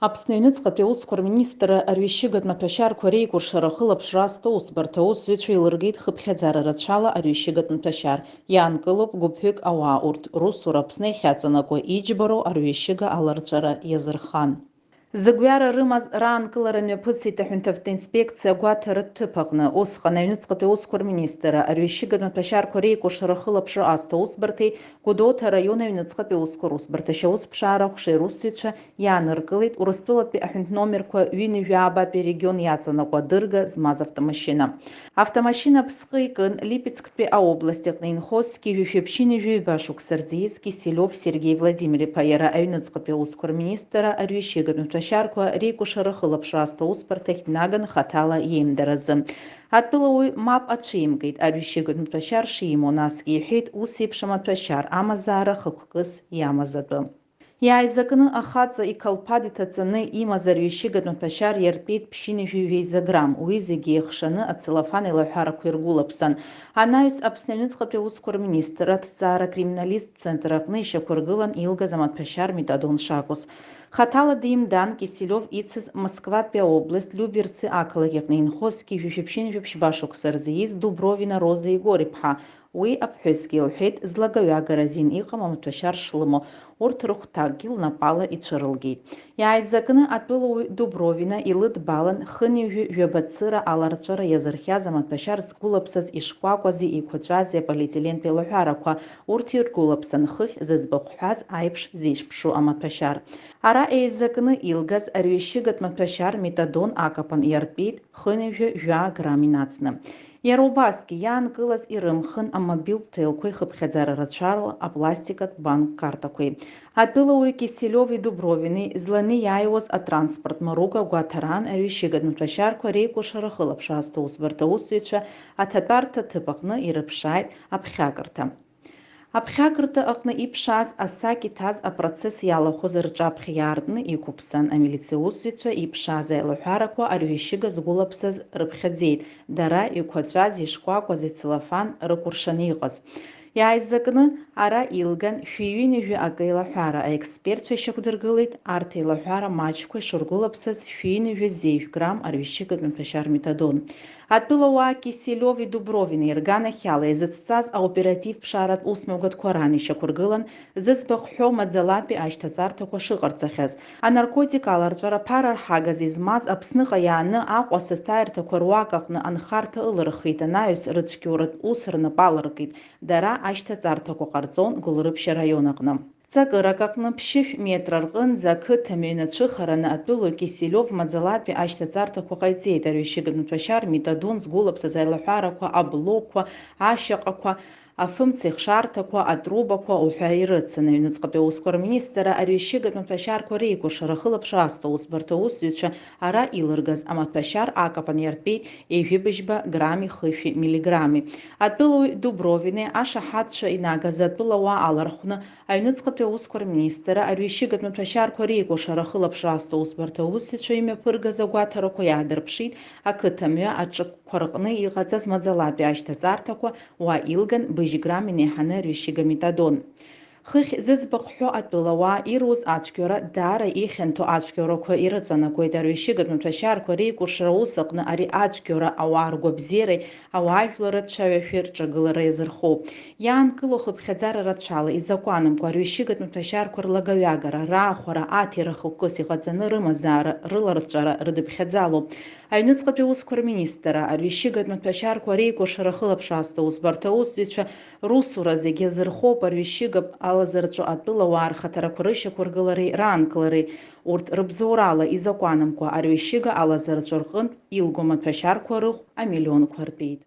Аԥсны Аҩныҵҟатәи Аусқәа Рминистр арҩышьыгатә маҭәашьарақәа реикәыршара ахылаԥшра аусбарҭа аусзуҩцәа илыргеит хыԥхьаӡара рацәала арҩышьыгатә маҭәашьар. Иаанкылоуп гәыԥҩык ауаа, урҭ русура Аԥсны иахьаҵанакуа иџьбароу арҩышьыга аларҵәара иазырхан. Зыгәҩара рымаз раанкылара мҩаԥысит аҳәынҭавтә инспекциа агәаҭа рҭыԥ аҟны. Усҟан Аҩныҵҟатәи Аусқәа Рминистр арҩышьыгатә маҭәашьарақәа реикәыршара ахылаԥшра аусбарҭеи Гәдоуҭа араион Аҩныҵҟатәи Аусқәа Русбарҭа ашьаусԥшаара ахәшеи русзуҩцәа иааныркылеит Урыстәылатәи аҳәынҭ номерқәа ҩынҩажәаабатәи регион иаҵанакуа дырга змаз автомашьына. Автомашьына ԥсҟы икын Липецктәи аобласт аҟны инхоз Киви-Шәаԥшьыни-жәаҩба шықәса рзиз Кисилиов Сергеи Владимир-иԥа, иара Аҩныҵҟатәи Аусқәа Рминистр арҩышьыгатә маҭәашьарақәа реикәыршара ахылаԥшра аусбарҭахь днаган хаҭала иеимдаразы. Атәылауаҩ мап ацәимгеит, арҩышьыгатә маҭәашьар шимоу, насгьы иҳәеит ус еиԥш амаҭәашьар амазаара хықәкыс иамаз атәы. Иааизакны ахаҵа иқалԥад иҭаҵаны имаз арҩышьыгатә маҭәашьар иартәеит ԥшьыни-жәаҩеиза грамм, уи зегьы еихшаны ацеллофан илаҳәарақәа иргәылаԥсан. Анаҩс Аԥсны Аҩныҵҟатәи Аусқәа Рминистр аҭҵаара акриминалисттә центр аҟны ишьақәыргылан илгаз амаҭәашьар метадон шакәыз. Хаҭала диимдан Кисилиов ицыз Москватәи аобласт Люберцы ақалақь аҟны инхоз Киви-Шәаԥшьыни-жәаԥшьба шықәса рзиз Дубровина Роза Егор-иԥҳа. Уи аԥҳәысгьы илҳәеит злагаҩагара азин иҟам амаҭәашьар шлымоу, урҭ рыхәҭакгьы лнапала ицәырылгеит. Иааизакны атәылауаҩ Дубровина илыдбалан хыни-жәабацыра аларҵәара иазырхиаз амаҭәашьар згәылаԥсаз ишкәакәази еиқәаҵәази аполиетилентә еилаҳәарақәа, урҭ иргәылаԥсан хыхь зыӡбахә ҳәаз аиԥш зеиԥшԥшу амаҭәашьар. Ара еизакны илгаз арҩышьыгатә маҭәашьар метадон акапан иартәеит хыни-жәа грамм инацны. Иара убасгьы иаанкылаз ирымхын амобилтә ҭелқәеи хыԥхьаӡара рацәала апластикатә банк картақәеи. Атәылауаҩ Кисилиови Дубровини зланы иааиуаз атранспорт марука гәаҭаран арҩышьыгатә маҭәашьарқәа реикәыршара ахылаԥшра аусбарҭа аусзуҩцәа аҭатәарҭа ҭыԥ аҟны ирыԥшааит аԥхьакырҭа. Аԥхьакырҭа аҟны иԥшааз асак иҭаз апроцесс иалахәыз рҿаԥхьа иаартны иқәыԥсан. Амилициа усзуҩцәа иԥшааз аилаҳәарақәа арҩышьыга згәылаԥсаз рыԥхьаӡеит, дара иқәаҵәаз ишкәакәаз ицеллофан рыкәыршаны иҟаз. Иааизакны ара илган шәиҩынҩажәи акы еилаҳәара, аекспертцәа ишьақәдыргылеит арҭ еилаҳәара маҷқәа ишыргәылаԥсаз шәиҩынҩажәи зеижә грамм арҩышьыгатә маҭәашьар метадон. Атәылауаа Кисилиови Дубровини рганахь ала изыцҵаз аоперативтә-ԥшааратә усмҩагаҭқәа ран ишьақәыргылан зыӡбахә ҳәоу маӡалатәи ашьҭаҵарҭақәа шыҟарҵахьаз. Анаркотик аларҵәара ԥара рҳагаз измаз Аԥсныҟа иааны Аҟәа асасҭааирҭақәа руак аҟны анхарҭа ылырхит, анаҩс рыцәгьауратә ус рнапы алыркит. Дара ашьҭаҵарҭақәа ҟарҵон Гәылрыԥшьа араион аҟны. Ҵакырак аҟны ԥшьышә метра рҟынӡа ақыҭа мыҩнацәыхараны атәылауаҩ Кисилиов маӡалатәи ашьҭаҵарҭақәа ҟаиҵеит. Арҩышьыгатә маҭәашьар метадон згәылаԥсаз аилаҳәарақәа, аблокқәа, ашьаҟақәа, афымцеихшарҭақәа, атрубақәа уҳәа ирыцын. Аҩныҵҟатәи Аусқәа Рминистр арҩышьыгатә маҭәашьарқәа реикәыршара ахылаԥшра аусбарҭа аусзуҩцәа ара илыргаз амаҭәашьар акапан иартәеит еижәыбыжьба грамми хышәи миллиграмми. Атәылауаҩ Дубровини ашаҳаҭцәа инагаз атәылауаа алархәны Аҩныҵҟатәи Аусқәа Рминистр арҩышьыгатә маҭәашьарқәа реикәыршара ахылаԥшра аусбарҭа аусзуҩцәа имҩаԥыргаз агәаҭарақәа иаадырԥшит ақыҭамҩа аҿықәқәа рҟны иҟаҵаз маӡалатәи ашьҭаҵарҭақәа, уа илган быжь-грамм инеиҳаны арҩышьыга метадон. Хыхь зыӡбахә ҳәо атәылауаа ируз ацәгьара даара ихьанҭоу ацәгьарақәа ирыҵанакуеит. Арҩышьыгатә маҭәашьарқәа реикәыршара аус аҟны ари ацәгьара ауаа ргәабзиареи ауаажәлар рцәаҩашәеи рҿагылара иазырхоуп. Иаанкыло хыԥхьаӡара рацәала изакәанымкәа арҩышьыгатә маҭәашьарқәа рлагаҩагара, раахәара, аҭира хықәкыс иҟаҵаны рымазаара, рыларҵәара рыдыԥхьаӡалоуп. Аҩныҵҟатәи Аусқәа Рминистр арҩышьыгатә маҭәашьарқәа реикәыршара ахылаԥшра аусбарҭа аусзуҩцәа русура зегьы азырхоуп арҩышьыга алазырҵәо атәылауаа рхаҭарақәа рышьақәыргылареи раанкылареи. Урҭ рыбзоурала изакәанымкәа арҩышьыга алазырҵәо рҟынтә илго амаҭәашьарқәа рыхә амиллионқәа ртәеит.